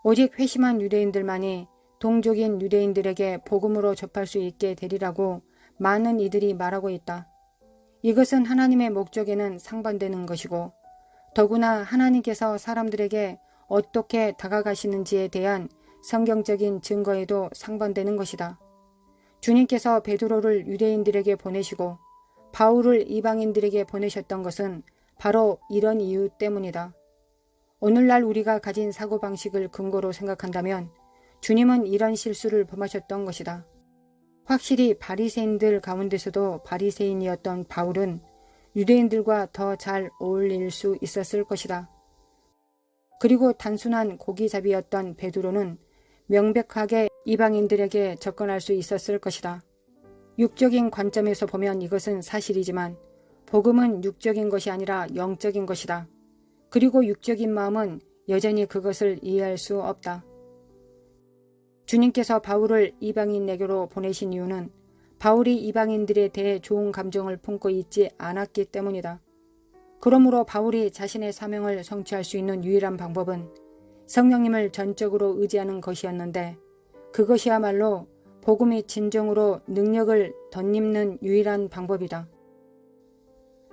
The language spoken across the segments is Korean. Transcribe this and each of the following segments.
오직 회심한 유대인들만이 동족인 유대인들에게 복음으로 접할 수 있게 되리라고 많은 이들이 말하고 있다. 이것은 하나님의 목적에는 상반되는 것이고 더구나 하나님께서 사람들에게 어떻게 다가가시는지에 대한 성경적인 증거에도 상반되는 것이다. 주님께서 베드로를 유대인들에게 보내시고 바울을 이방인들에게 보내셨던 것은 바로 이런 이유 때문이다. 오늘날 우리가 가진 사고방식을 근거로 생각한다면 주님은 이런 실수를 범하셨던 것이다. 확실히 바리새인들 가운데서도 바리새인이었던 바울은 유대인들과 더 잘 어울릴 수 있었을 것이다. 그리고 단순한 고기잡이였던 베드로는 명백하게 이방인들에게 접근할 수 있었을 것이다. 육적인 관점에서 보면 이것은 사실이지만 복음은 육적인 것이 아니라 영적인 것이다. 그리고 육적인 마음은 여전히 그것을 이해할 수 없다. 주님께서 바울을 이방인에게로 보내신 이유는 바울이 이방인들에 대해 좋은 감정을 품고 있지 않았기 때문이다. 그러므로 바울이 자신의 사명을 성취할 수 있는 유일한 방법은 성령님을 전적으로 의지하는 것이었는데 그것이야말로 복음이 진정으로 능력을 덧입는 유일한 방법이다.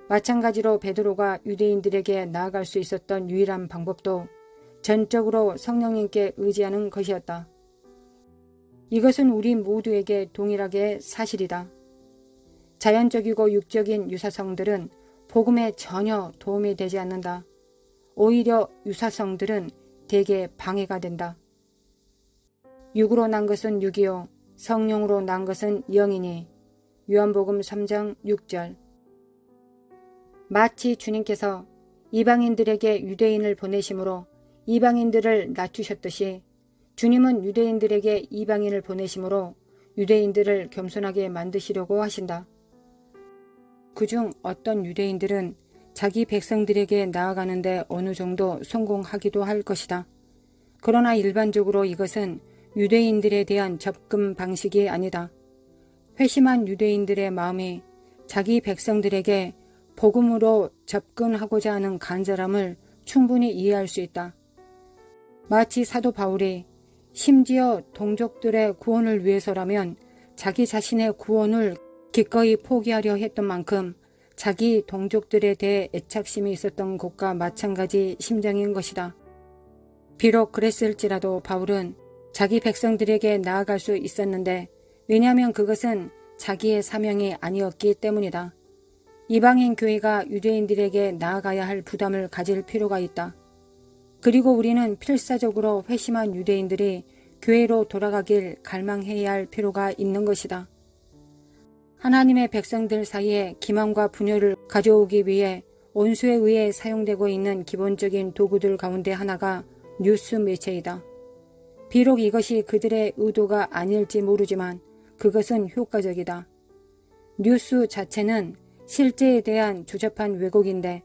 마찬가지로 베드로가 유대인들에게 나아갈 수 있었던 유일한 방법도 전적으로 성령님께 의지하는 것이었다. 이것은 우리 모두에게 동일하게 사실이다. 자연적이고 육적인 유사성들은 복음에 전혀 도움이 되지 않는다. 오히려 유사성들은 대개 방해가 된다. 육으로 난 것은 육이요 성령으로 난 것은 영이니 요한복음 3장 6절. 마치 주님께서 이방인들에게 유대인을 보내심으로 이방인들을 낮추셨듯이 주님은 유대인들에게 이방인을 보내심으로 유대인들을 겸손하게 만드시려고 하신다. 그중 어떤 유대인들은 자기 백성들에게 나아가는데 어느 정도 성공하기도 할 것이다. 그러나 일반적으로 이것은 유대인들에 대한 접근 방식이 아니다. 회심한 유대인들의 마음이 자기 백성들에게 복음으로 접근하고자 하는 간절함을 충분히 이해할 수 있다. 마치 사도 바울이 심지어 동족들의 구원을 위해서라면 자기 자신의 구원을 기꺼이 포기하려 했던 만큼 자기 동족들에 대해 애착심이 있었던 것과 마찬가지 심정인 것이다. 비록 그랬을지라도 바울은 자기 백성들에게 나아갈 수 있었는데 왜냐하면 그것은 자기의 사명이 아니었기 때문이다. 이방인 교회가 유대인들에게 나아가야 할 부담을 가질 필요가 있다. 그리고 우리는 필사적으로 회심한 유대인들이 교회로 돌아가길 갈망해야 할 필요가 있는 것이다. 하나님의 백성들 사이에 기만과 분열을 가져오기 위해 원수에 의해 사용되고 있는 기본적인 도구들 가운데 하나가 뉴스 매체이다. 비록 이것이 그들의 의도가 아닐지 모르지만 그것은 효과적이다. 뉴스 자체는 실제에 대한 조잡한 왜곡인데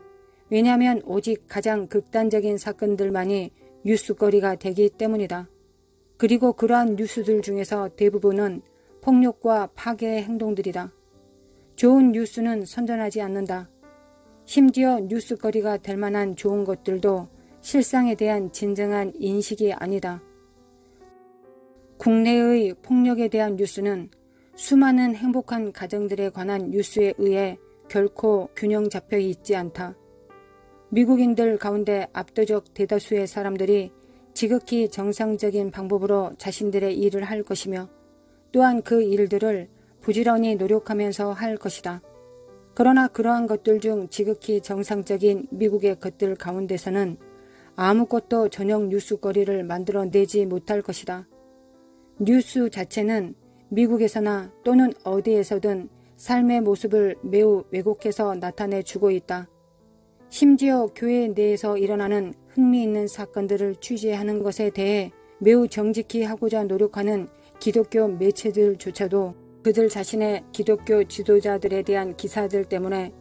왜냐하면 오직 가장 극단적인 사건들만이 뉴스거리가 되기 때문이다. 그리고 그러한 뉴스들 중에서 대부분은 폭력과 파괴의 행동들이다. 좋은 뉴스는 선전하지 않는다. 심지어 뉴스거리가 될 만한 좋은 것들도 실상에 대한 진정한 인식이 아니다. 국내의 폭력에 대한 뉴스는 수많은 행복한 가정들에 관한 뉴스에 의해 결코 균형 잡혀 있지 않다. 미국인들 가운데 압도적 대다수의 사람들이 지극히 정상적인 방법으로 자신들의 일을 할 것이며 또한 그 일들을 부지런히 노력하면서 할 것이다. 그러나 그러한 것들 중 지극히 정상적인 미국의 것들 가운데서는 아무것도 저녁 뉴스거리를 만들어내지 못할 것이다. 뉴스 자체는 미국에서나 또는 어디에서든 삶의 모습을 매우 왜곡해서 나타내주고 있다. 심지어 교회 내에서 일어나는 흥미있는 사건들을 취재하는 것에 대해 매우 정직히 하고자 노력하는 기독교 매체들조차도 그들 자신의 기독교 지도자들에 대한 기사들 때문에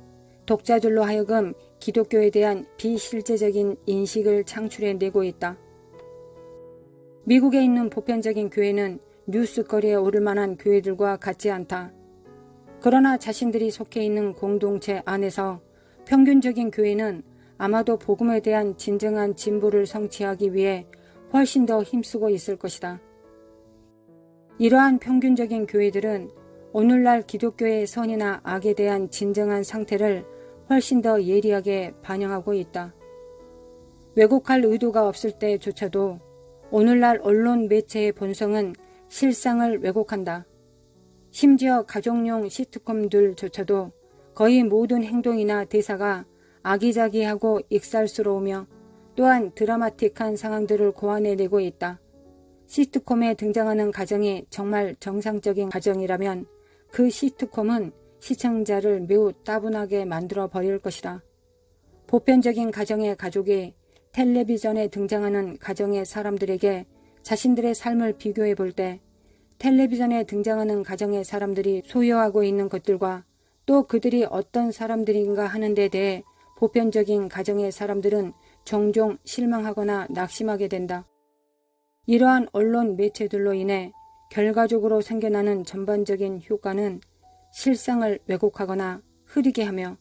독자들로 하여금 기독교에 대한 비실제적인 인식을 창출해내고 있다. 미국에 있는 보편적인 교회는 뉴스거리에 오를 만한 교회들과 같지 않다. 그러나 자신들이 속해 있는 공동체 안에서 평균적인 교회는 아마도 복음에 대한 진정한 진보를 성취하기 위해 훨씬 더 힘쓰고 있을 것이다. 이러한 평균적인 교회들은 오늘날 기독교의 선이나 악에 대한 진정한 상태를 훨씬 더 예리하게 반영하고 있다. 왜곡할 의도가 없을 때조차도 오늘날 언론 매체의 본성은 실상을 왜곡한다. 심지어 가족용 시트콤들조차도 거의 모든 행동이나 대사가 아기자기하고 익살스러우며 또한 드라마틱한 상황들을 고안해내고 있다. 시트콤에 등장하는 가정이 정말 정상적인 가정이라면 그 시트콤은 시청자를 매우 따분하게 만들어 버릴 것이다. 보편적인 가정의 가족이 텔레비전에 등장하는 가정의 사람들에게 자신들의 삶을 비교해 볼 때 텔레비전에 등장하는 가정의 사람들이 소유하고 있는 것들과 또 그들이 어떤 사람들인가 하는 데 대해 보편적인 가정의 사람들은 종종 실망하거나 낙심하게 된다. 이러한 언론 매체들로 인해 결과적으로 생겨나는 전반적인 효과는 실상을 왜곡하거나 흐리게 하며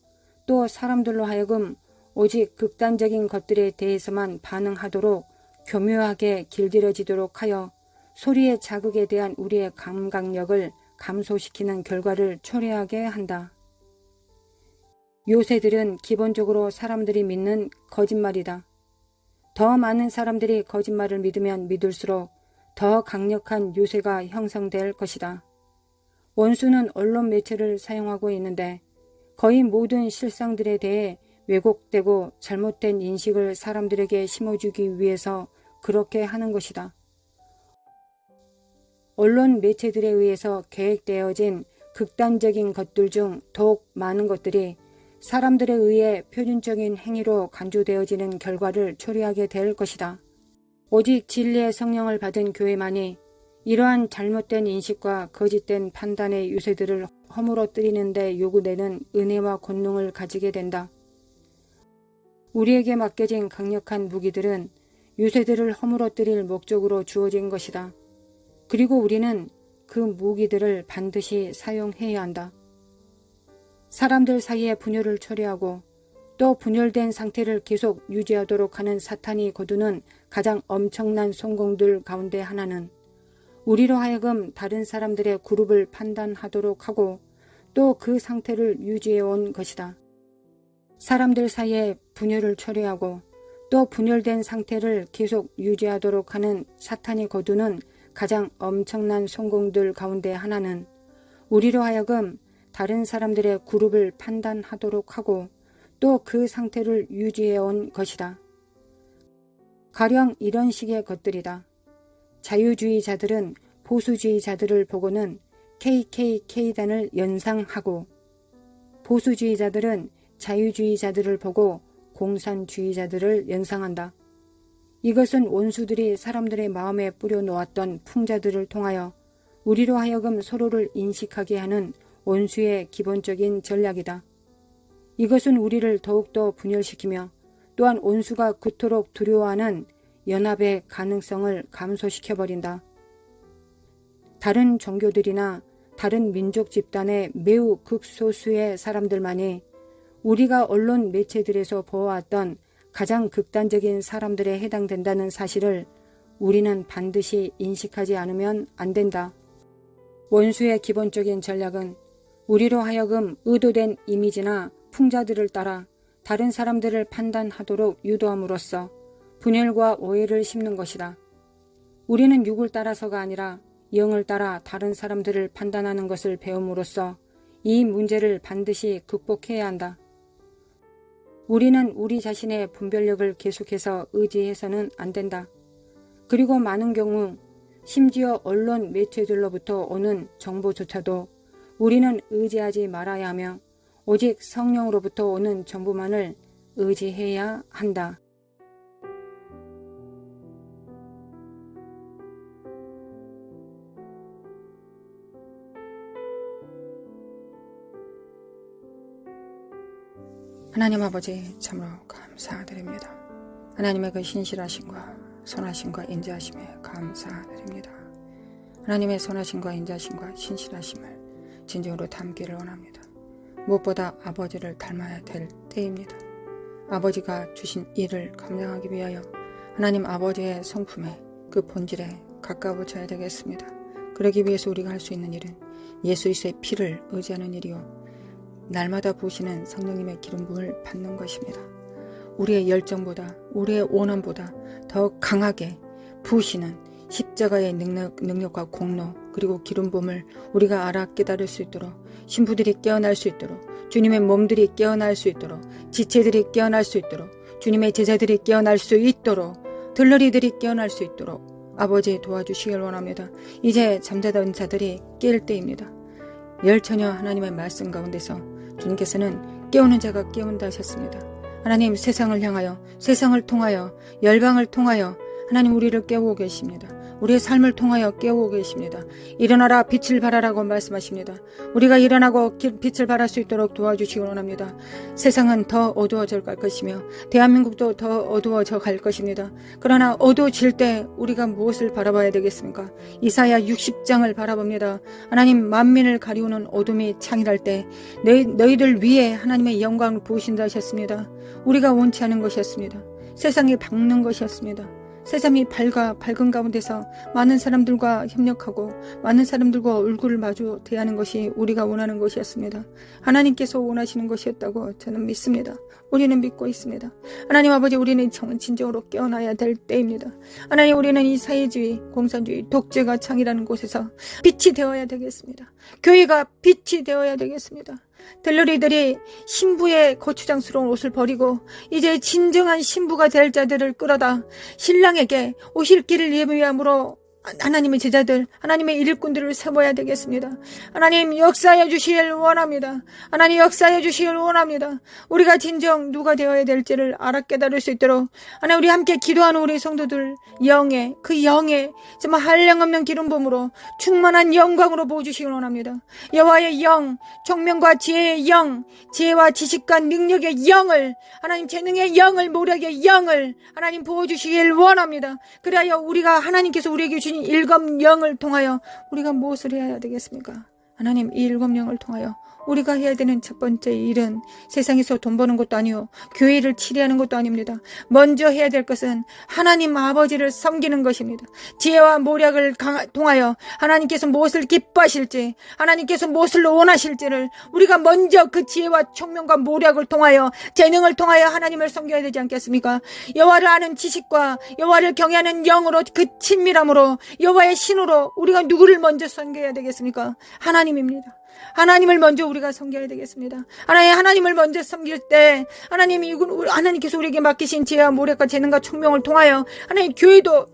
또 사람들로 하여금 오직 극단적인 것들에 대해서만 반응하도록 교묘하게 길들여지도록 하여 소리의 자극에 대한 우리의 감각력을 감소시키는 결과를 초래하게 한다. 요새들은 기본적으로 사람들이 믿는 거짓말이다. 더 많은 사람들이 거짓말을 믿으면 믿을수록 더 강력한 요새가 형성될 것이다. 원수는 언론 매체를 사용하고 있는데 거의 모든 실상들에 대해 왜곡되고 잘못된 인식을 사람들에게 심어주기 위해서 그렇게 하는 것이다. 언론 매체들에 의해서 계획되어진 극단적인 것들 중 더욱 많은 것들이 사람들에 의해 표준적인 행위로 간주되어지는 결과를 초래하게 될 것이다. 오직 진리의 성령을 받은 교회만이 이러한 잘못된 인식과 거짓된 판단의 유세들을 허물어뜨리는 데 요구되는 은혜와 권능을 가지게 된다. 우리에게 맡겨진 강력한 무기들은 유세들을 허물어뜨릴 목적으로 주어진 것이다. 그리고 우리는 그 무기들을 반드시 사용해야 한다. 사람들 사이에 분열을 초래하고 또 분열된 상태를 계속 유지하도록 하는 사탄이 거두는 가장 엄청난 성공들 가운데 하나는 우리로 하여금 다른 사람들의 그룹을 판단하도록 하고 또 그 상태를 유지해온 것이다. 사람들 사이에 분열을 초래하고 또 분열된 상태를 계속 유지하도록 하는 사탄이 거두는 가장 엄청난 성공들 가운데 하나는 우리로 하여금 다른 사람들의 그룹을 판단하도록 하고 또 그 상태를 유지해온 것이다. 가령 이런 식의 것들이다. 자유주의자들은 보수주의자들을 보고는 KKK단을 연상하고 보수주의자들은 자유주의자들을 보고 공산주의자들을 연상한다. 이것은 원수들이 사람들의 마음에 뿌려놓았던 풍자들을 통하여 우리로 하여금 서로를 인식하게 하는 원수의 기본적인 전략이다. 이것은 우리를 더욱더 분열시키며 또한 원수가 그토록 두려워하는 연합의 가능성을 감소시켜버린다. 다른 종교들이나 다른 민족 집단의 매우 극소수의 사람들만이 우리가 언론 매체들에서 보아왔던 가장 극단적인 사람들에 해당된다는 사실을 우리는 반드시 인식하지 않으면 안 된다. 원수의 기본적인 전략은 우리로 하여금 의도된 이미지나 풍자들을 따라 다른 사람들을 판단하도록 유도함으로써 분열과 오해를 심는 것이다. 우리는 육을 따라서가 아니라 영을 따라 다른 사람들을 판단하는 것을 배움으로써 이 문제를 반드시 극복해야 한다. 우리는 우리 자신의 분별력을 계속해서 의지해서는 안 된다. 그리고 많은 경우 심지어 언론 매체들로부터 오는 정보조차도 우리는 의지하지 말아야 하며 오직 성령으로부터 오는 정보만을 의지해야 한다. 하나님 아버지 참으로 감사드립니다. 하나님의 그 신실하심과 선하심과 인자하심에 감사드립니다. 하나님의 선하심과 인자하심과 신실하심을 진정으로 담기를 원합니다. 무엇보다 아버지를 닮아야 될 때입니다. 아버지가 주신 일을 감당하기 위하여 하나님 아버지의 성품에 그 본질에 가까워져야 되겠습니다. 그러기 위해서 우리가 할 수 있는 일은 예수 그리스도의 피를 의지하는 일이요, 날마다 부으시는 성령님의 기름 부음을 받는 것입니다. 우리의 열정보다, 우리의 원함보다 더 강하게 부으시는 십자가의 능력과 공로, 그리고 기름 부음을 우리가 알아 깨달을 수 있도록, 신부들이 깨어날 수 있도록, 주님의 몸들이 깨어날 수 있도록, 지체들이 깨어날 수 있도록, 주님의 제자들이 깨어날 수 있도록, 들러리들이 깨어날 수 있도록 아버지 도와주시길 원합니다. 이제 잠자던 자들이 깰 때입니다. 열처녀 하나님의 말씀 가운데서 주님께서는 깨우는 자가 깨운다 하셨습니다. 하나님, 세상을 향하여, 세상을 통하여, 열방을 통하여 하나님 우리를 깨우고 계십니다. 우리의 삶을 통하여 깨우고 계십니다. 일어나라 빛을 발하라고 말씀하십니다. 우리가 일어나고 빛을 발할 수 있도록 도와주시기 원합니다. 세상은 더 어두워져 갈 것이며 대한민국도 더 어두워져 갈 것입니다. 그러나 어두워질 때 우리가 무엇을 바라봐야 되겠습니까? 이사야 60장을 바라봅니다. 하나님, 만민을 가리우는 어둠이 창일할 때 너희들 위에 하나님의 영광을 부으신다 하셨습니다. 우리가 원치 않은 것이었습니다. 세상이 밝는 것이었습니다. 세상이 밝은 가운데서 많은 사람들과 협력하고 많은 사람들과 얼굴을 마주 대하는 것이 우리가 원하는 것이었습니다. 하나님께서 원하시는 것이었다고 저는 믿습니다. 우리는 믿고 있습니다. 하나님 아버지, 우리는 진정으로 깨어나야 될 때입니다. 하나님, 우리는 이 사회주의, 공산주의, 독재가 창이라는 곳에서 빛이 되어야 되겠습니다. 교회가 빛이 되어야 되겠습니다. 들러리들이 신부의 거추장스러운 옷을 버리고 이제 진정한 신부가 될 자들을 끌어다 신랑에게 오실 길을 예비함으로 하나님의 제자들, 하나님의 일꾼들을 세워야 되겠습니다. 하나님, 역사해 주시길 원합니다. 하나님, 역사해 주시길 원합니다. 우리가 진정 누가 되어야 될지를 알아 깨달을 수 있도록 하나님, 우리 함께 기도하는 우리 성도들 영의 정말 한량없는 기름 부음으로 충만한 영광으로 부어주시길 원합니다. 여호와의 영, 총명과 지혜의 영, 지혜와 지식과 능력의 영을, 하나님 재능의 영을, 모략의 영을 하나님 부어주시길 원합니다. 그래야 우리가 하나님께서 우리에게 주신 일곱 영을 통하여 우리가 무엇을 해야 되겠습니까? 하나님, 이 일곱 영을 통하여 우리가 해야 되는 첫 번째 일은 세상에서 돈 버는 것도 아니요, 교회를 치리하는 것도 아닙니다. 먼저 해야 될 것은 하나님 아버지를 섬기는 것입니다. 지혜와 모략을 통하여 하나님께서 무엇을 기뻐하실지, 하나님께서 무엇을 원하실지를 우리가 먼저 그 지혜와 총명과 모략을 통하여, 재능을 통하여 하나님을 섬겨야 되지 않겠습니까? 여호와를 아는 지식과 여호와를 경외하는 영으로, 그 친밀함으로, 여호와의 신으로 우리가 누구를 먼저 섬겨야 되겠습니까? 하나님입니다. 하나님을 먼저 우리가 섬겨야 되겠습니다. 하나님을 먼저 섬길 때 하나님께서 우리에게 맡기신 지혜와 모략과 재능과 총명을 통하여 하나님, 교회도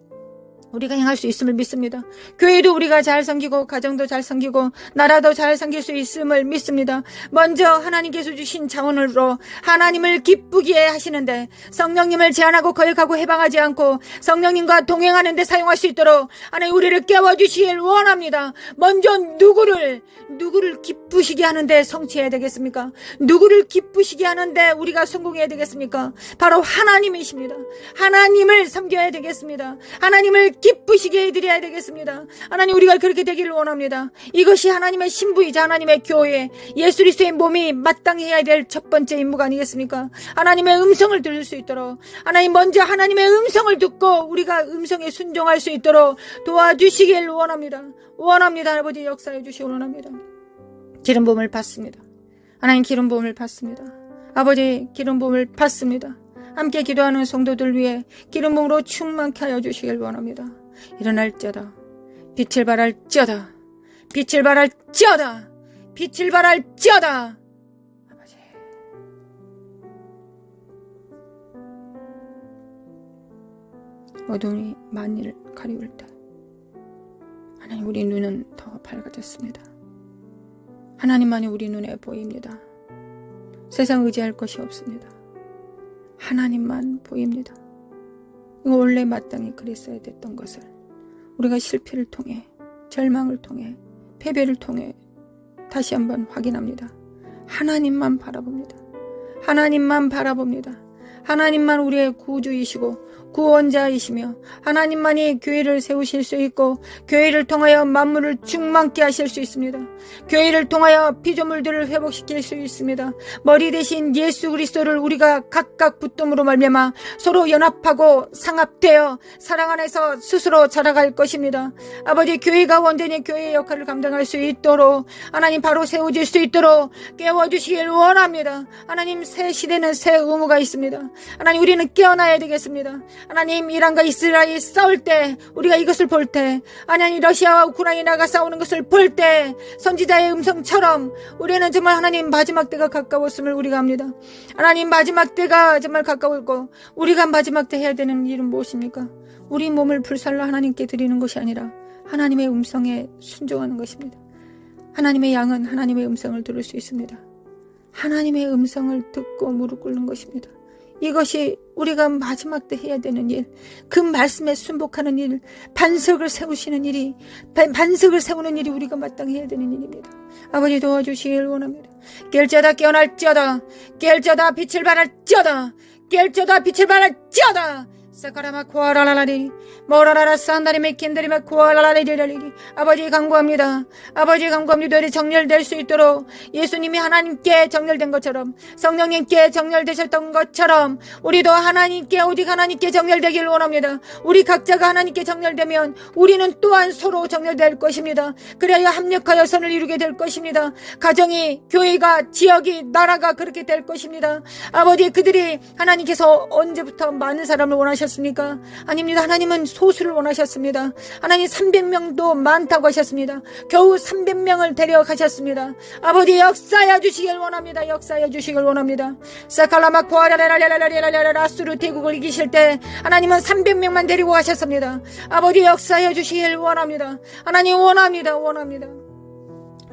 우리가 행할 수 있음을 믿습니다. 교회도 우리가 잘 섬기고, 가정도 잘 섬기고, 나라도 잘 섬길 수 있음을 믿습니다. 먼저 하나님께서 주신 자원으로 하나님을 기쁘게 하시는데, 성령님을 제한하고 거역하고 해방하지 않고 성령님과 동행하는 데 사용할 수 있도록 하나님, 우리를 깨워주시길 원합니다. 먼저 누구를 기쁘시게 하는데 성취해야 되겠습니까? 누구를 기쁘시게 하는데 우리가 성공해야 되겠습니까? 바로 하나님이십니다. 하나님을 섬겨야 되겠습니다. 하나님을 기쁘시게 해드려야 되겠습니다. 하나님, 우리가 그렇게 되기를 원합니다. 이것이 하나님의 신부이자 하나님의 교회, 예수 그리스도의 몸이 마땅히 해야 될 첫 번째 임무가 아니겠습니까? 하나님의 음성을 들을 수 있도록, 하나님 먼저 하나님의 음성을 듣고 우리가 음성에 순종할 수 있도록 도와주시길 원합니다. 아버지, 역사해 주시기 원합니다. 기름 부음을 받습니다. 하나님, 기름 부음을 받습니다. 아버지, 기름 부음을 받습니다. 함께 기도하는 성도들 위해 기름 부음으로 충만케 하여 주시길 원합니다. 일어날지어다, 빛을 발할지어다, 빛을 발할지어다, 빛을 발할지어다. 아버지, 어둠이 만일을 가리울 때 하나님, 우리 눈은 더 밝아졌습니다. 하나님만이 우리 눈에 보입니다. 세상 의지할 것이 없습니다. 하나님만 보입니다. 이거 원래 마땅히 그랬어야 됐던 것을 우리가 실패를 통해, 절망을 통해, 패배를 통해 다시 한번 확인합니다. 하나님만 바라봅니다. 하나님만 바라봅니다. 하나님만 우리의 구주이시고 구원자이시며 하나님만이 교회를 세우실 수 있고 교회를 통하여 만물을 충만케 하실 수 있습니다. 교회를 통하여 피조물들을 회복시킬 수 있습니다. 머리 대신 예수 그리스도를 우리가 각각 붙듦으로 말미암아 서로 연합하고 상합되어 사랑 안에서 스스로 자라갈 것입니다. 아버지, 교회가 온전히 교회의 역할을 감당할 수 있도록 하나님 바로 세워질 수 있도록 깨워주시길 원합니다. 하나님, 새 시대는 새 의무가 있습니다. 하나님, 우리는 깨어나야 되겠습니다. 하나님, 이란과 이스라엘이 싸울 때 우리가 이것을 볼 때, 하나님 러시아와 우크라이나가 싸우는 것을 볼 때 선지자의 음성처럼 우리는 정말 하나님 마지막 때가 가까웠음을 우리가 압니다. 하나님, 마지막 때가 정말 가까웠고 우리가 마지막 때 해야 되는 일은 무엇입니까? 우리 몸을 불살라 하나님께 드리는 것이 아니라 하나님의 음성에 순종하는 것입니다. 하나님의 양은 하나님의 음성을 들을 수 있습니다. 하나님의 음성을 듣고 무릎 꿇는 것입니다. 이것이 우리가 마지막 때 해야 되는 일, 그 말씀에 순복하는 일, 반석을 세우시는 일이, 반석을 세우는 일이 우리가 마땅히 해야 되는 일입니다. 아버지, 도와주시길 원합니다. 깰지어다 깨어날지어다, 깰지어다 빛을 발할지어다, 깰지어다 빛을 발할지어다. 사카라마 코아라라라리 모라라라 산다리 메킨드리마 코아라라리리라리리. 아버지 간구합니다. 아버지 간구합니다. 우리 정렬될 수 있도록 예수님이 하나님께 정렬된 것처럼, 성령님께 정렬되셨던 것처럼 우리도 하나님께, 오직 하나님께 정렬되길 원합니다. 우리 각자가 하나님께 정렬되면 우리는 또한 서로 정렬될 것입니다. 그래야 합력하여 선을 이루게 될 것입니다. 가정이, 교회가, 지역이, 나라가 그렇게 될 것입니다. 아버지, 그들이 하나님께서 언제부터 많은 사람을 원하셨습니까? 아닙니다. 하나님은 소수를 원하셨습니다. 하나님 300명도 많다고 하셨습니다. 겨우 300명을 데려가셨습니다. 아버지, 역사해 주시길 원합니다. 역사해 주시길 원합니다. 사칼라마 코아라라라라라라라라스루 대국을 이기실 때 하나님은 300명만 데리고 가셨습니다. 아버지, 역사해 주시길 원합니다. 하나님 원합니다.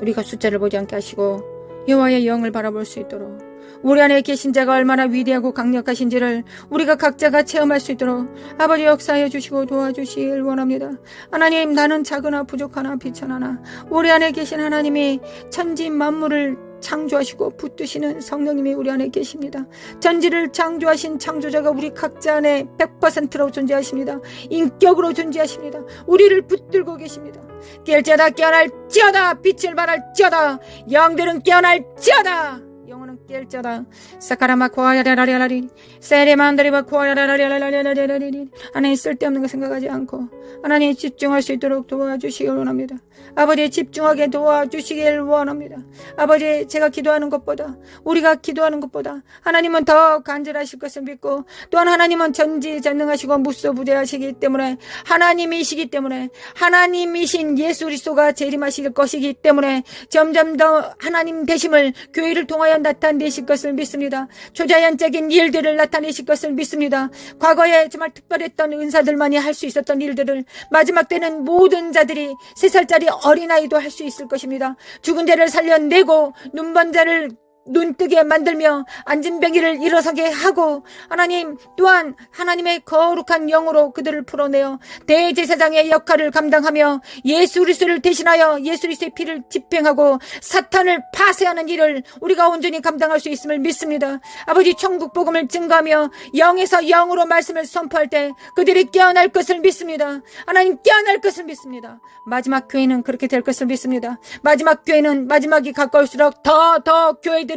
우리가 숫자를 보지 않게 하시고 여호와의 영을 바라볼 수 있도록, 우리 안에 계신 자가 얼마나 위대하고 강력하신지를 우리가 각자가 체험할 수 있도록 아버지 역사해 주시고 도와주시길 원합니다. 하나님, 나는 작으나 부족하나 비천하나 우리 안에 계신 하나님이 천지 만물을 창조하시고 붙드시는 성령님이 우리 안에 계십니다. 전지를 창조하신 창조자가 우리 각자 안에 100%로 존재하십니다. 인격으로 존재하십니다. 우리를 붙들고 계십니다. 깰지어다 깨어날지어다, 빛을 발할지어다, 영들은 깨어날지어다, 영혼은 깰지어다. 사카라마 코아야라라라라리 세레만다리바 코아야라라라라라라라리. 하나님, 쓸데없는 거 생각하지 않고 하나님 집중할 수 있도록 도와주시길 원합니다. 아버지, 집중하게 도와주시길 원합니다. 아버지, 제가 기도하는 것보다, 우리가 기도하는 것보다 하나님은 더 간절하실 것을 믿고, 또한 하나님은 전지전능하시고 무소부재하시기 때문에, 하나님이시기 때문에, 하나님이신 예수 그리스도가 재림하실 것이기 때문에 점점 더 하나님 되심을 교회를 통하여 나타내실 것을 믿습니다. 초자연적인 일들을 나타내실 것을 믿습니다. 과거에 정말 특별했던 은사들만이 할 수 있었던 일들을 마지막 때는 모든 자들이, 3살짜리 어린아이도 할 수 있을 것입니다. 죽은 자를 살려내고 눈먼 자를 눈뜨게 만들며 앉은 병이를 일어서게 하고, 하나님 또한 하나님의 거룩한 영으로 그들을 풀어내어 대제사장의 역할을 감당하며 예수 그리스도를 대신하여 예수 그리스도의 피를 집행하고 사탄을 파쇄하는 일을 우리가 온전히 감당할 수 있음을 믿습니다. 아버지, 천국 복음을 증거하며 영에서 영으로 말씀을 선포할 때 그들이 깨어날 것을 믿습니다. 하나님, 깨어날 것을 믿습니다. 마지막 교회는 그렇게 될 것을 믿습니다. 마지막 교회는 마지막이 가까울수록 더 교회들은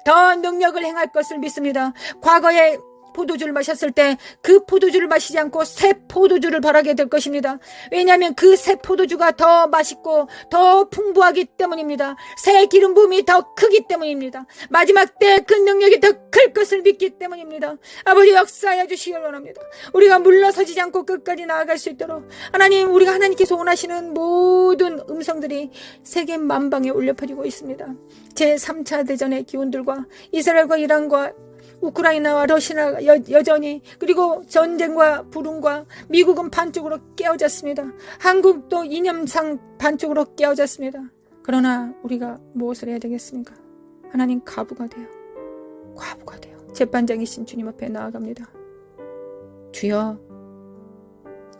더 능력을 행할 것을 믿습니다. 과거에 포도주를 마셨을 때 그 포도주를 마시지 않고 새 포도주를 바라게 될 것입니다. 왜냐하면 그 새 포도주가 더 맛있고 더 풍부하기 때문입니다. 새 기름 부음이 더 크기 때문입니다. 마지막 때 그 능력이 더 클 것을 믿기 때문입니다. 아버지, 역사해 주시길 원합니다. 우리가 물러서지 않고 끝까지 나아갈 수 있도록 하나님, 우리가 하나님께서 원하시는 모든 음성들이 세계 만방에 울려 퍼지고 있습니다. 제3차 대전의 기운들과 이스라엘과 이란과 우크라이나와 러시아가 여전히, 그리고 전쟁과 불운과 미국은 반쪽으로 깨어졌습니다. 한국도 이념상 반쪽으로 깨어졌습니다. 그러나 우리가 무엇을 해야 되겠습니까? 하나님, 과부가 돼요. 재판장이신 주님 앞에 나아갑니다. 주여,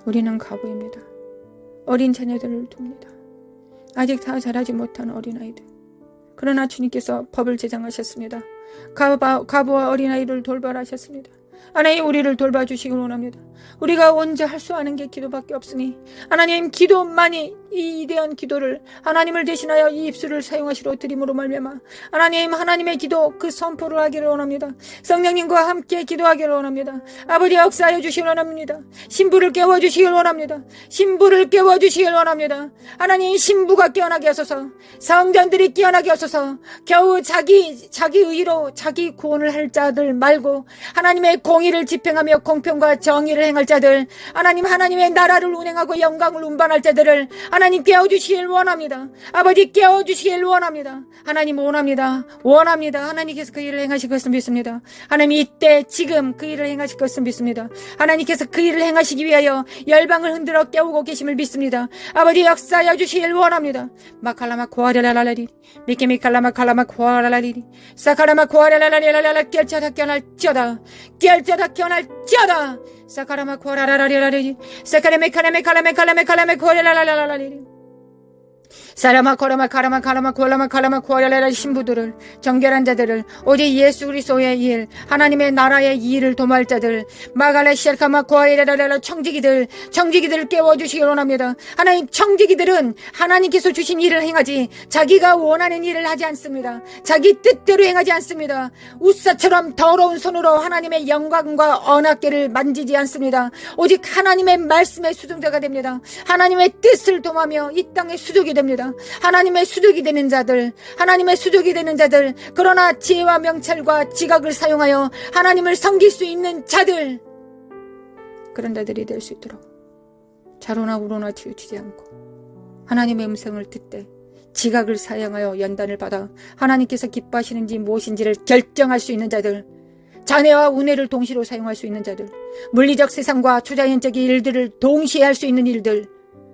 우리는 과부입니다. 어린 자녀들을 둡니다. 아직 다 자라지 못한 어린아이들. 그러나 주님께서 법을 제정하셨습니다. 과부와 어린아이를 돌발하셨습니다. 하나님 우리를 돌봐주시길 원합니다. 우리가 언제 할 수 아는 게 기도밖에 없으니 하나님 기도만이 이 위대한 기도를 하나님을 대신하여 이 입술을 사용하시러 드림으로 말미암아 하나님 하나님의 기도 그 선포를 하기를 원합니다. 성령님과 함께 기도하기를 원합니다. 아버지 역사하여 주시길 원합니다. 신부를 깨워주시길 원합니다. 신부를 깨워주시길 원합니다. 하나님 신부가 깨어나게 하소서. 성전들이 깨어나게 하소서. 겨우 자기 의로 자기 구원을 할 자들 말고 하나님의 공의를 집행하며 공평과 정의를 행할 자들 하나님 하나님의 나라를 운행하고 영광을 운반할 자들을 하나님 깨워주시길 원합니다. 아버지 깨워주시길 원합니다. 하나님 원합니다. 하나님께서 그 일을 행하실 것을 믿습니다. 하나님 이때 지금 그 일을 행하실 것을 믿습니다. 하나님께서 그 일을 행하시기 위하여 열방을 흔들어 깨우고 계심을 믿습니다. 아버지 역사하여 주시길 원합니다. 마칼라마 코아레라라리 미케미칼라마 칼라마 코아라라리 사카라마 코아레라라리라라 결자다 깨어날지어다 사카라마 코아라라리라리 사카레메칼라메칼라메칼라메칼라메 코아레라라라리 사라마 코라마 카라마 카라마 코라마 코아레라라 신부들을 정결한 자들을 오직 예수 그리스도의 일 하나님의 나라의 일을 도모할 자들 마갈레 시알카마 코아레라라라 청지기들을 깨워주시기 원합니다. 하나님 청지기들은 하나님께서 주신 일을 행하지 자기가 원하는 일을 하지 않습니다. 자기 뜻대로 행하지 않습니다. 우사처럼 더러운 손으로 하나님의 영광과 언약궤를 만지지 않습니다. 오직 하나님의 말씀의 수종자가 됩니다. 하나님의 뜻을 도모하며 이 땅의 수족이 됩니다. 하나님의 수족이 되는 자들 그러나 지혜와 명찰과 지각을 사용하여 하나님을 섬길 수 있는 자들 그런 자들이 될 수 있도록 좌로나 우로나 치우치지 않고 하나님의 음성을 듣되 지각을 사용하여 연단을 받아 하나님께서 기뻐하시는지 무엇인지를 결정할 수 있는 자들 자네와 은혜를 동시로 사용할 수 있는 자들 물리적 세상과 초자연적인 일들을 동시에 할 수 있는 일들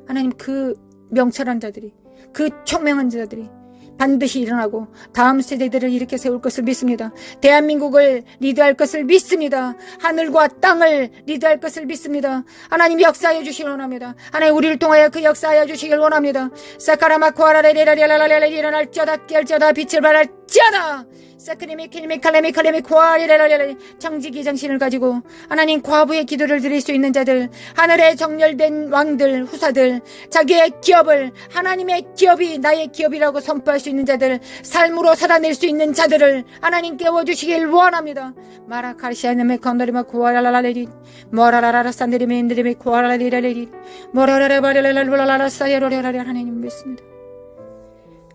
하나님 그 명철한 자들이 그 총명한 자들이 반드시 일어나고 다음 세대들을 일으켜 세울 것을 믿습니다. 대한민국을 리드할 것을 믿습니다. 하늘과 땅을 리드할 것을 믿습니다. 하나님 역사하여 주시길 원합니다. 하나님 우리를 통하여 그 역사하여 주시길 원합니다. 사카라마 코아라레레라레라레레 일어날지어다 깰지어다 빛을 발할지어다 사크리미 키리미 칼레미 칼레미 코아리레라레레 정직이 정신을 가지고 하나님 과부의 기도를 드릴 수 있는 자들 하늘에 정렬된 왕들 후사들 자기의 기업을 하나님의 기업이 나의 기업이라고 선포할 수 있는 자들 삶으로 살아낼 수 있는 자들을 하나님 깨워주시길 원합니다. 마라카시아네메 컨더리마 코아라라레리 모라라라라 산데리메 인드리메 코아라리라레리 모라라라바레라라라라 사이로레라레 하나님 믿습니다.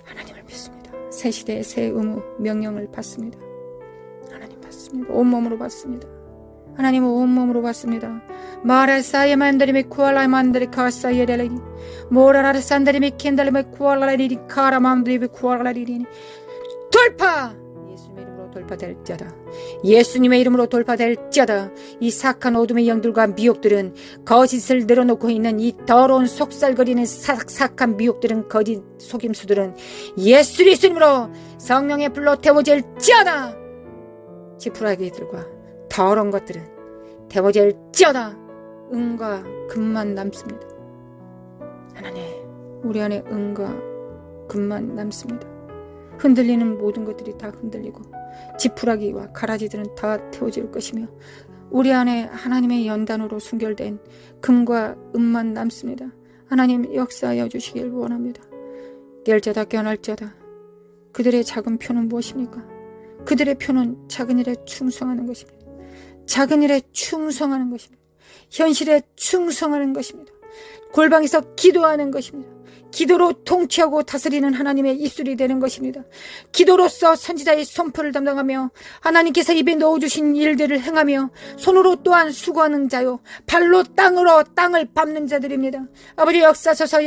하나님을 믿습니다. 새 시대의 새 의무 명령을 받습니다. 하나님 받습니다. 온몸으로 받습니다. 하나님 온몸으로 받습니다. 마라사이에 만드리메 쿠알라 만드리 카사이에 델레기 모라라라 산드리메 켄달리메 쿠알라리리 카라 만드리메 쿠알라리리 돌파! 예수님의 이름으로 돌파될지어다. 예수님의 이름으로 돌파될지어다. 이 사악한 어둠의 영들과 미혹들은 거짓을 늘어놓고 있는 이 더러운 속살거리는 사악한 미혹들은 거짓 속임수들은 예수 그리스도로 성령의 불로 태워질지어다. 지푸라기들과 더러운 것들은 태워질지어다. 은과 금만 남습니다. 하나님 우리 안에 은과 금만 남습니다. 흔들리는 모든 것들이 다 흔들리고 지푸라기와 가라지들은 다 태워질 것이며 우리 안에 하나님의 연단으로 순결된 금과 은만 남습니다. 하나님 역사하여 주시길 원합니다. 깰자다 깨어날자다. 그들의 작은 표는 무엇입니까? 그들의 표는 작은 일에 충성하는 것입니다. 작은 일에 충성하는 것입니다. 현실에 충성하는 것입니다. 골방에서 기도하는 것입니다. 기도로 통치하고 다스리는 하나님의 입술이 되는 것입니다. 기도로서 선지자의 선포를 담당하며 하나님께서 입에 넣어주신 일들을 행하며 손으로 또한 수고하는 자요 발로 땅을 밟는 자들입니다. 아버지 역사소서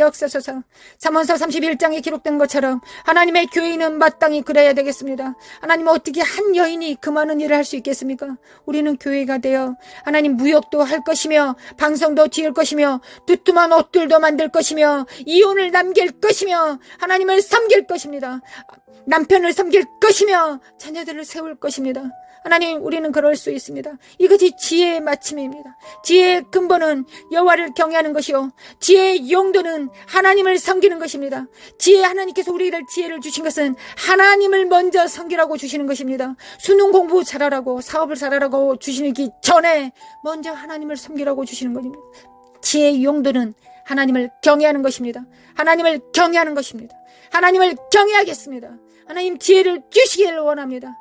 잠언서 31장에 기록된 것처럼 하나님의 교인은 마땅히 그래야 되겠습니다. 하나님 어떻게 한 여인이 그 많은 일을 할 수 있겠습니까? 우리는 교회가 되어 하나님 무역도 할 것이며 방송도 지을 것이며 두툼한 옷들도 만들 것이며 이혼을 남길 것이며 하나님을 섬길 것입니다. 남편을 섬길 것이며 자녀들을 세울 것입니다. 하나님, 우리는 그럴 수 있습니다. 이것이 지혜의 마침입니다. 지혜의 근본은 여호와를 경외하는 것이요, 지혜의 용도는 하나님을 섬기는 것입니다. 하나님께서 우리를 지혜를 주신 것은 하나님을 먼저 섬기라고 주시는 것입니다. 수능 공부 잘하라고, 사업을 잘하라고 주시기 전에 먼저 하나님을 섬기라고 주시는 것입니다. 지혜의 용도는 하나님을 경외하는 것입니다. 하나님을 경외하는 것입니다. 하나님을 경외하겠습니다. 하나님, 지혜를 주시기를 원합니다.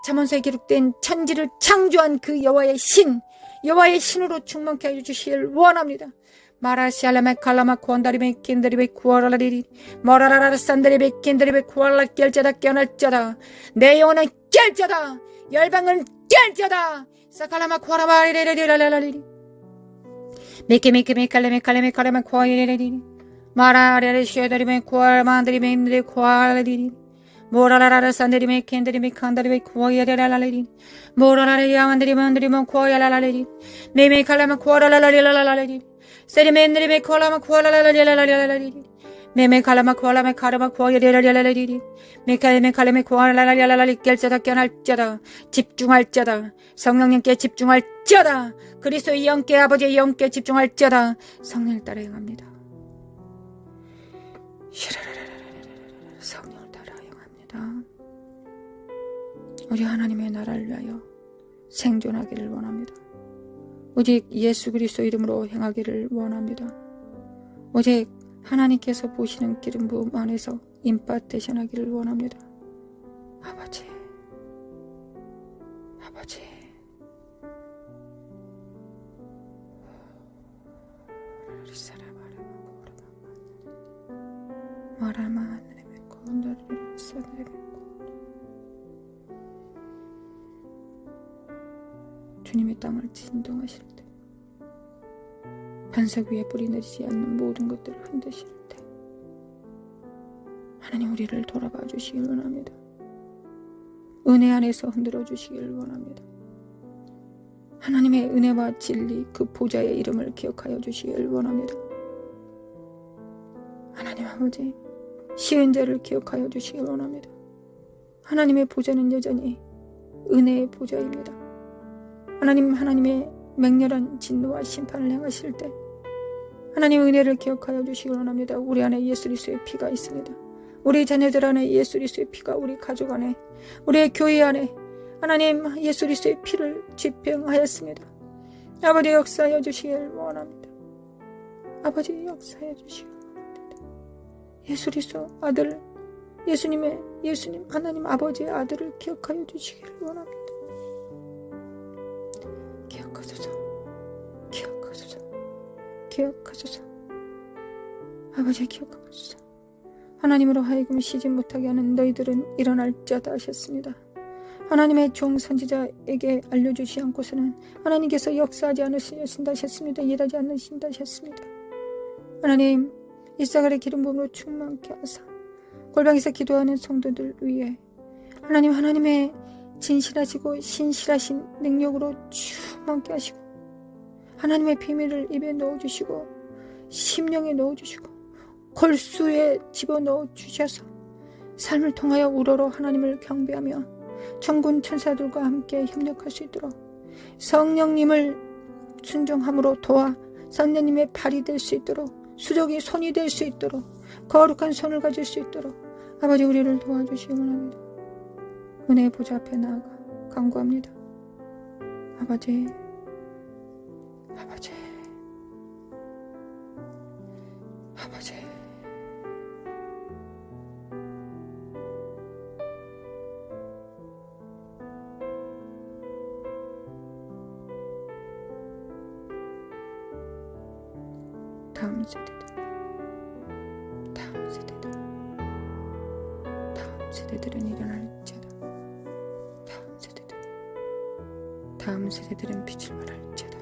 잠언서에 기록된 천지를 창조한 그 여호와의 신으로 충만케 해주시길 원합니다. 마라시알라메 칼라마 쿠안다리메 킨다리베 쿠아라리리 머라라라 산다리베 킨다리베 쿠알라 깰자다 깨어날자다. 내 영혼은 깰자다. 열방은 깰자다. 사칼라마 쿠아라바리리리라라리리 메케메칼레메 쿠아리리리 마라레레 쉐다리메 쿠아라만다리메 인드레 쿠아라리리 모라라라 산데리메 켄데리메 칸다리메 쿠아야라라라리 모라라라 야만데리만데리만 쿠아야라라리 메메 칼라마 쿠아라라라라라라리 세리메인데리메 콜라마 쿠아라라라라라라리 메메 칼라마 쿠아라메 카라마 쿠아야라라라라리 메칼레메 칼레메 쿠아라라라라라리 깰자다 깨어날자다. 집중할자다. 성령님께 집중할자다. 그리스도의 영께, 아버지의 영께 집중할자다. 성령을 따라 행합니다. 성령 우리 하나님의 나라를 위하여 생존하기를 원합니다. 오직 예수 그리스도 이름으로 행하기를 원합니다. 오직 하나님께서 보시는 기름 부음 안에서 임파테이션 하기를 원합니다. 아버지 주님의 땅을 진동하실 때, 반석 위에 뿌리 내리지 않는 모든 것들을 흔드실 때 하나님, 우리를 돌아봐 주시길 원합니다. 은혜 안에서 흔들어 주시길 원합니다. 하나님의 은혜와 진리, 그 보좌의 이름을 기억하여 주시길 원합니다. 하나님 아버지, 쉬운 자를 기억하여 주시길 원합니다. 하나님의 보좌는 여전히 은혜의 보좌입니다. 하나님의 맹렬한 진노와 심판을 행하실 때 하나님 은혜를 기억하여 주시길 원합니다. 우리 안에 예수 그리스도의 피가 있습니다. 우리 자녀들 안에 예수 그리스도의 피가, 우리 가족 안에, 우리의 교회 안에 하나님 예수 그리스도의 피를 집행하였습니다. 아버지, 역사하여 주시길 원합니다. 아버지, 역사하여 주시길 원합니다. 예수 그리스도 아들, 예수님 하나님 아버지의 아들을 기억하여 주시기를 원합니다. 기억하소서. 아버지, 기억하소서. 하나님으로 하여금 쉬지 못하게 하는 너희들은 일어날자다 하셨습니다. 하나님의 종 선지자에게 알려주지 않고서는 하나님께서 역사하지 않으신다 하셨습니다. 일하지 않으신다 하셨습니다. 하나님, 이사갈의 기름 부음으로 충만케 하사 골방에서 기도하는 성도들 위해 하나님의 진실하시고 신실하신 능력으로 충만케 하시고 하나님의 비밀을 입에 넣어주시고 심령에 넣어주시고 골수에 집어넣어 주셔서 삶을 통하여 우러러 하나님을 경배하며 천군 천사들과 함께 협력할 수 있도록 성령님을 순종함으로 도와 성령님의 발이 될 수 있도록, 수족의 손이 될 수 있도록, 거룩한 손을 가질 수 있도록 아버지, 우리를 도와주시기 원합니다. 은혜의 보좌 앞에 나아가 간구합니다. 아버지 다음 세대들은 일어날지어다. 다음 세대들은 빛을 발할지어다.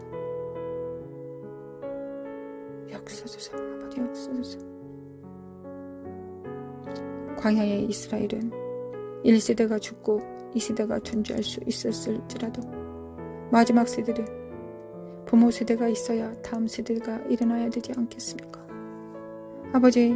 역사소서, 아버지 역사소서. 광야의 이스라엘은 1세대가 죽고 2세대가 존재할 수 있었을지라도 마지막 세대들, 부모 세대가 있어야 다음 세대가 일어나야 되지 않겠습니까? 아버지,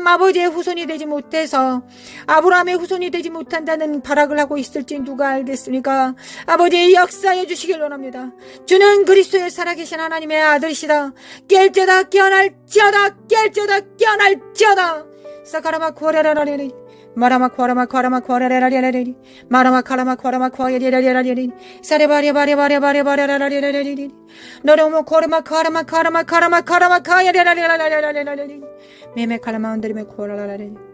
하나님 아버지의 후손이 되지 못해서 아브라함의 후손이 되지 못한다는 발악을 하고 있을지 누가 알겠습니까? 아버지 역사해 주시길 원합니다. 주는 그리스도의 살아계신 하나님의 아들이시다. 깰지어다 깨어날지어다 깰지어다 깨어날지어다. 사카라마 코레라라레리 마라마코라마코라마코라라라라라리 마라마카라마코라마코라라라라라리 사레바리바리바리바리바리바리바리바리바리 너로모코라마카라마카라마카라마카라마카야라라라라라라리 메메칼라마운드리메코라라라리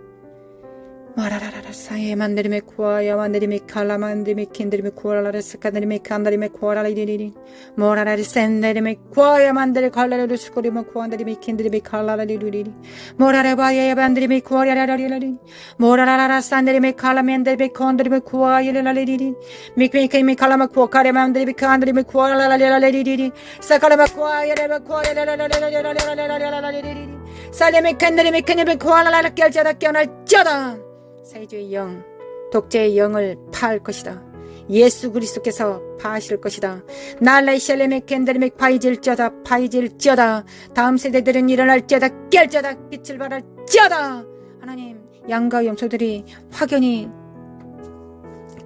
마라라라라 사예 만드리메 코아야 만드리메 칼라 만드리메 킨드리메 코라라라 스카드리메 칸다리메 코라라리리리 모라라리 센데리메 코아야 만드리 칼라라루 스코리메 코안드리메 킨드리메 칼라라리리리 모라라바야 만드리메 코아야라라리라리 모라라라라 산드리메 칼라 만드리메 콘드리메 코아야라라리리리 미크미케미 칼라마 코카레 만드리메 칸드리메 코라라라리리리 사카라마 코아야라라 코아야라라라라라라라라라라리리 살레메 칸드리메 칸드리메 코아라라라 깰자다 깨어날자다 사이주의 영, 독재의 영을 파할 것이다. 예수 그리스도께서 파하실 것이다. 날라이 샬레메 캔드리메 파이질자다 파이질자다. 다음 세대들은 일어날자다 깰자다 빛을 발할자다. 하나님 양과 염소들이 확연히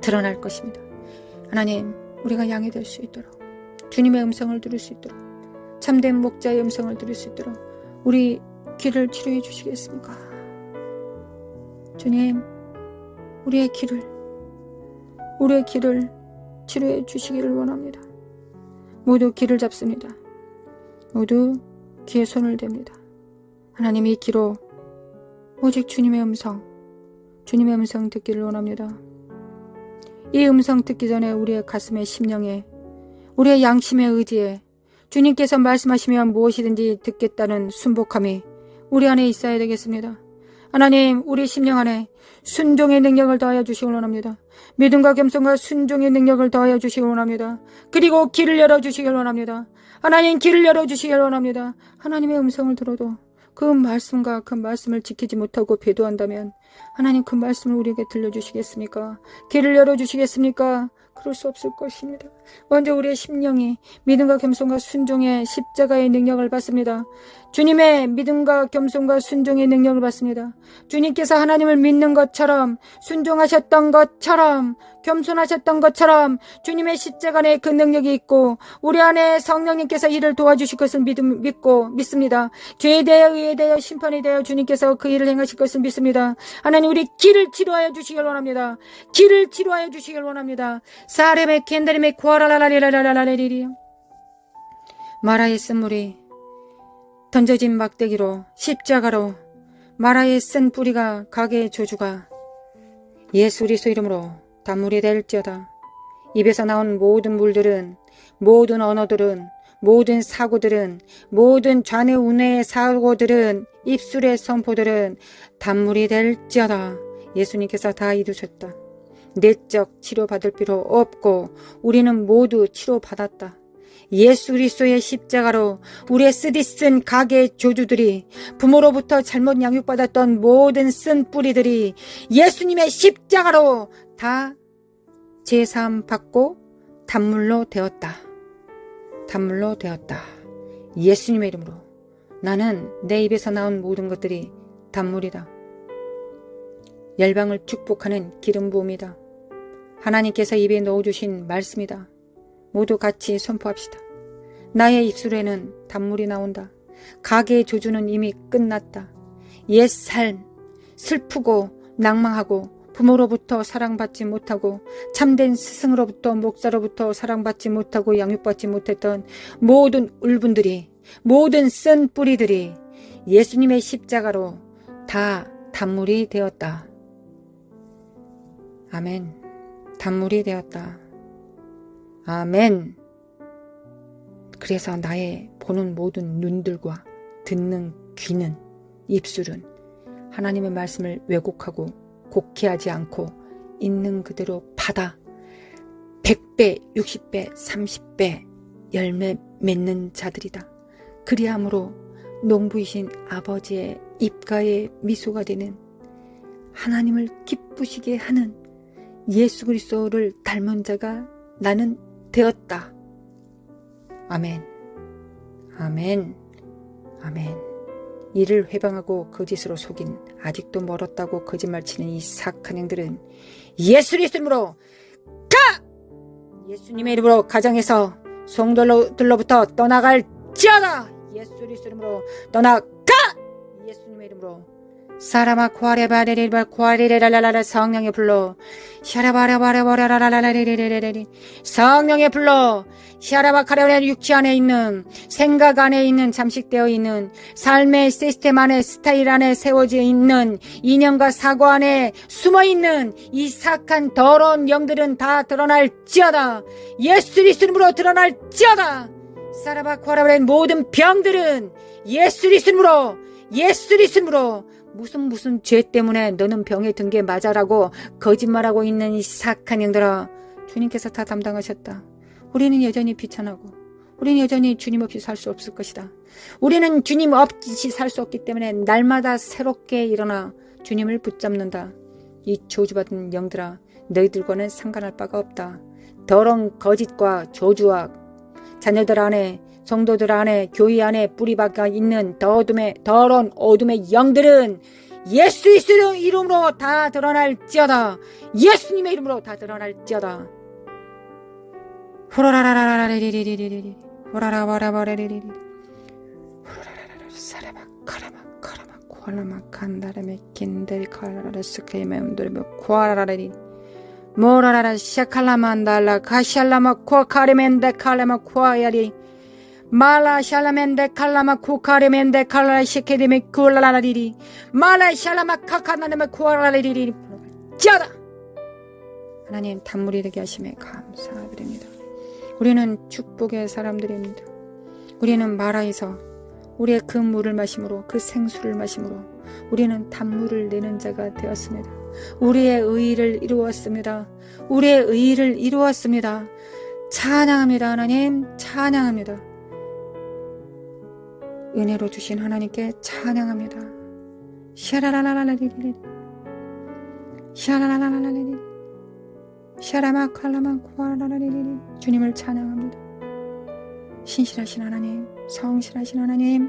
드러날 것입니다. 하나님 우리가 양이 될 수 있도록 주님의 음성을 들을 수 있도록 참된 목자의 음성을 들을 수 있도록 우리 귀를 치료해 주시겠습니까? 주님, 우리의 길을 치료해 주시기를 원합니다. 모두 길을 잡습니다. 모두 귀에 손을 댑니다. 하나님 이 귀로 오직 주님의 음성 듣기를 원합니다. 이 음성 듣기 전에 우리의 가슴에 심령에 우리의 양심의 의지에 주님께서 말씀하시면 무엇이든지 듣겠다는 순복함이 우리 안에 있어야 되겠습니다. 하나님 우리 심령 안에 순종의 능력을 더하여 주시기 원합니다. 믿음과 겸손과 순종의 능력을 더하여 주시기 원합니다. 그리고 길을 열어주시기 원합니다. 하나님 길을 열어주시기 원합니다. 하나님의 음성을 들어도 그 말씀과 그 말씀을 지키지 못하고 배도한다면 하나님 그 말씀을 우리에게 들려주시겠습니까? 길을 열어주시겠습니까? 그럴 수 없을 것입니다. 먼저 우리의 심령이 믿음과 겸손과 순종의 십자가의 능력을 받습니다. 주님의 믿음과 겸손과 순종의 능력을 받습니다. 주님께서 하나님을 믿는 것처럼 순종하셨던 것처럼 겸손하셨던 것처럼 주님의 십자가 안에 그 능력이 있고 우리 안에 성령님께서 이를 도와주실 것을 믿습니다. 죄에 대하여 의에 대하여 심판에 대하여 주님께서 그 일을 행하실 것을 믿습니다. 하나님 우리 길을 치료하여 주시길 원합니다. 길을 치료하여 주시길 원합니다. 사레메 켄데레메 코아라라라리라라라리리 마라의 쓴물이 던져진 막대기로 십자가로 마라의 쓴 뿌리가 가게의 조주가 예수 그리스도 이름으로 단물이 될지어다. 입에서 나온 모든 물들은 모든 언어들은 모든 사고들은 모든 좌뇌우뇌의 사고들은 입술의 선포들은 단물이 될지어다. 예수님께서 다 이루셨다. 내적 치료받을 필요 없고 우리는 모두 치료받았다. 예수 그리스도의 십자가로 우리의 쓰디쓴 가게의 조주들이 부모로부터 잘못 양육받았던 모든 쓴 뿌리들이 예수님의 십자가로 다 제사함 받고 단물로 되었다. 단물로 되었다. 예수님의 이름으로 나는 내 입에서 나온 모든 것들이 단물이다. 열방을 축복하는 기름 부음이다. 하나님께서 입에 넣어주신 말씀이다. 모두 같이 선포합시다. 나의 입술에는 단물이 나온다. 가게의 조주는 이미 끝났다. 옛 삶, 슬프고 낭망하고 부모로부터 사랑받지 못하고 참된 스승으로부터 목사로부터 사랑받지 못하고 양육받지 못했던 모든 울분들이 모든 쓴 뿌리들이 예수님의 십자가로 다 단물이 되었다. 아멘. 단물이 되었다. 아멘. 그래서 나의 보는 모든 눈들과 듣는 귀는 입술은 하나님의 말씀을 왜곡하고 곡해하지 않고 있는 그대로 받아 100배, 60배, 30배 열매 맺는 자들이다. 그리함으로 농부이신 아버지의 입가에 미소가 되는 하나님을 기쁘시게 하는 예수 그리스도를 닮은 자가 나는 되었다. 아멘. 아멘. 아멘. 이를 회방하고 거짓으로 속인 아직도 멀었다고 거짓말치는 이 사악한 행들은 예수 그리스도로 가! 예수님의 이름으로 가정에서 성도들로부터 떠나갈지어다. 예수 그리스도 이름으로 떠나가! 예수님의 이름으로 사라마 코아레바레리바 코아레레라라라 성령의 불로 샤라바라바라바라라라라리리리리 성령의 불로 샤라바카라라 육체 안에 있는 생각 안에 있는 잠식되어 있는 삶의 시스템 안에 스타일 안에 세워져 있는 이념과 사고 안에 숨어있는 이 사악한 더러운 영들은 다 드러날지어다. 예수 그리스도로 드러날지어다. 사라바코아라바라는 모든 병들은 예수 그리스도로 무슨 죄 때문에 너는 병에 든 게 맞아라고 거짓말하고 있는 이 사악한 영들아, 주님께서 다 담당하셨다. 우리는 여전히 비천하고 우리는 여전히 주님 없이 살 수 없을 것이다. 우리는 주님 없이 살 수 없기 때문에 날마다 새롭게 일어나 주님을 붙잡는다. 이 저주받은 영들아, 너희들과는 상관할 바가 없다. 더러운 거짓과 저주와 자녀들 안에, 성도들 안에, 교회 안에 뿌리박아 있는 더러운 어둠의 영들은 예수 그리스도의 이름으로 다 드러날지어다. 예수님의 이름으로 다 드러날지어다. 호라라라라라리리리리리 호라라바라바라리리리 호라라라라 사라바 카라마 카라마 코알라마 간다라메 킨데리 카라라라 스케이메움도르메 코알라라리 모라라라 샤칼라만달라 카샬라마 코카레멘데 칼라마 코아야리 말라 샬라멘데 칼라마 코카레멘데 칼라 시케데메 쿨라라리리 말라 샬라마 카카나데메 코알라리리리 짜다. 하나님 단물이 되게 하심에 감사드립니다. 우리는 축복의 사람들입니다. 우리는 마라에서 우리의 그 물을 마심으로, 그 생수를 마심으로 우리는 단물을 내는 자가 되었습니다. 우리의 의의를 이루었습니다. 우리의 의의를 이루었습니다. 찬양합니다. 하나님 찬양합니다. 은혜로 주신 하나님께 찬양합니다. 샤라라라라리리 샤라라라라리리 샤라마칼라마 코아라라리리 주님을 찬양합니다. 신실하신 하나님, 성실하신 하나님,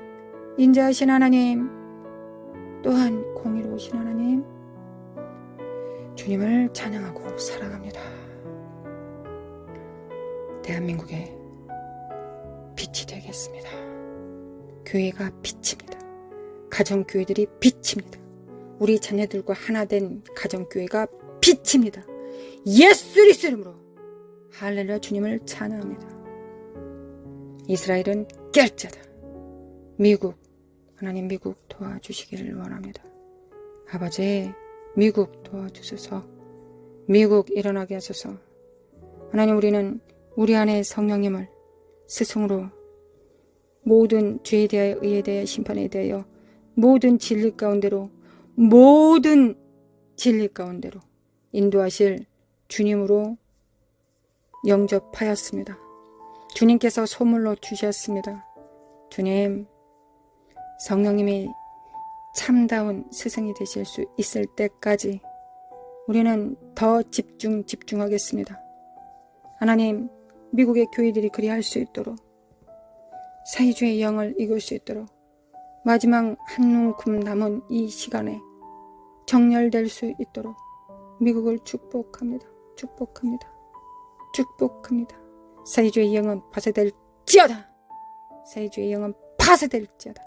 인자하신 하나님, 또한 공의로우신 하나님, 주님을 찬양하고 사랑합니다. 대한민국의 빛이 되겠습니다. 교회가 빛입니다. 가정교회들이 빛입니다. 우리 자녀들과 하나 된 가정교회가 빛입니다. 예수 그리스도 이름으로 할렐루야. 주님을 찬양합니다. 이스라엘은 깰 자다. 미국, 하나님 미국 도와주시기를 원합니다. 아버지, 미국 도와주소서. 미국 일어나게 하소서. 하나님, 우리는 우리 안에 성령님을 스승으로 모든 죄에 대하여, 의에 대하여, 심판에 대하여 모든 진리 가운데로 인도하실 주님으로 영접하였습니다. 주님께서 소물로 주셨습니다. 주님, 성령님이 참다운 스승이 되실 수 있을 때까지 우리는 더 집중하겠습니다. 하나님, 미국의 교회들이 그리할 수 있도록, 사회주의 영을 이길 수 있도록, 마지막 한눈금 남은 이 시간에 정렬될 수 있도록 미국을 축복합니다. 사회주의 영은 파쇄될지어다.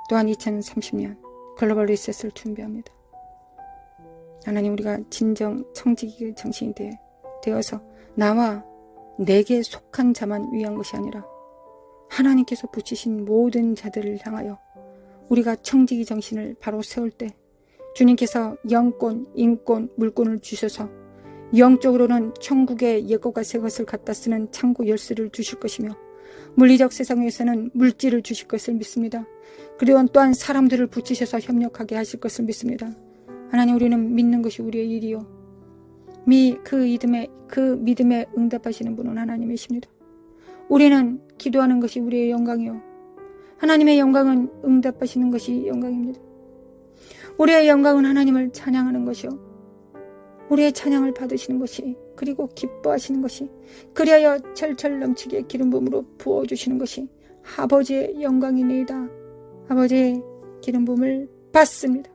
또한 2030년 글로벌 리셋을 준비합니다. 하나님, 우리가 진정 청지기 정신이 되어서 나와 내게 속한 자만 위한 것이 아니라 하나님께서 붙이신 모든 자들을 향하여 우리가 청지기 정신을 바로 세울 때 주님께서 영권, 인권, 물권을 주셔서 영적으로는 천국의 옛것과 새것을 갖다 쓰는 창고 열쇠를 주실 것이며, 물리적 세상에서는 물질을 주실 것을 믿습니다. 그리고 또한 사람들을 붙이셔서 협력하게 하실 것을 믿습니다. 하나님, 우리는 믿는 것이 우리의 일이요, 그 믿음에 응답하시는 분은 하나님이십니다. 우리는 기도하는 것이 우리의 영광이요, 하나님의 영광은 응답하시는 것이 영광입니다. 우리의 영광은 하나님을 찬양하는 것이요, 우리의 찬양을 받으시는 것이, 그리고 기뻐하시는 것이, 그리하여 철철 넘치게 기름 부음으로 부어주시는 것이 아버지의 영광이니이다. 아버지의 기름 부음을 받습니다.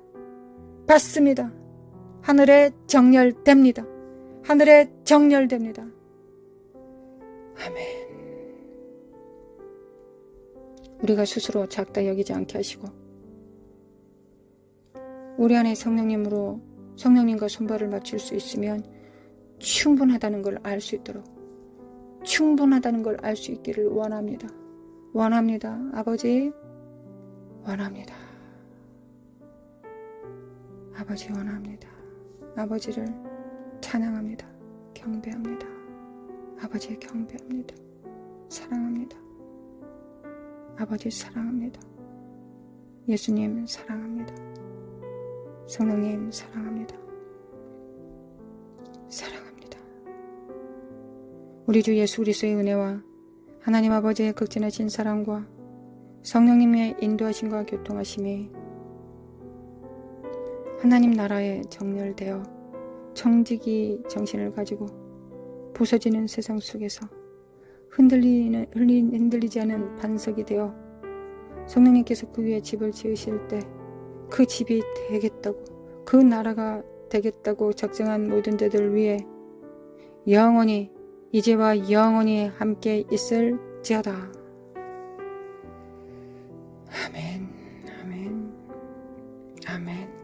하늘에 정렬됩니다. 아멘. 우리가 스스로 작다 여기지 않게 하시고 우리 안에 성령님과 손발을 맞출 수 있으면 충분하다는 걸 알 수 있도록, 충분하다는 걸 알 수 있기를 원합니다. 원합니다. 아버지, 원합니다. 아버지 원합니다. 아버지를 찬양합니다. 경배합니다. 아버지 경배합니다. 사랑합니다. 아버지 사랑합니다. 예수님 사랑합니다. 성령님 사랑합니다. 사랑합니다. 우리 주 예수 그리스도의 은혜와 하나님 아버지의 극진하신 사랑과 성령님의 인도하심과 교통하심이 하나님 나라에 정렬되어 정직이 정신을 가지고 부서지는 세상 속에서 흔들리지 않은 반석이 되어 성령님께서 그 위에 집을 지으실 때 그 집이 되겠다고, 그 나라가 되겠다고 작정한 모든 자들 위해 영원히, 이제와 영원히 함께 있을지어다. 아멘, 아멘, 아멘.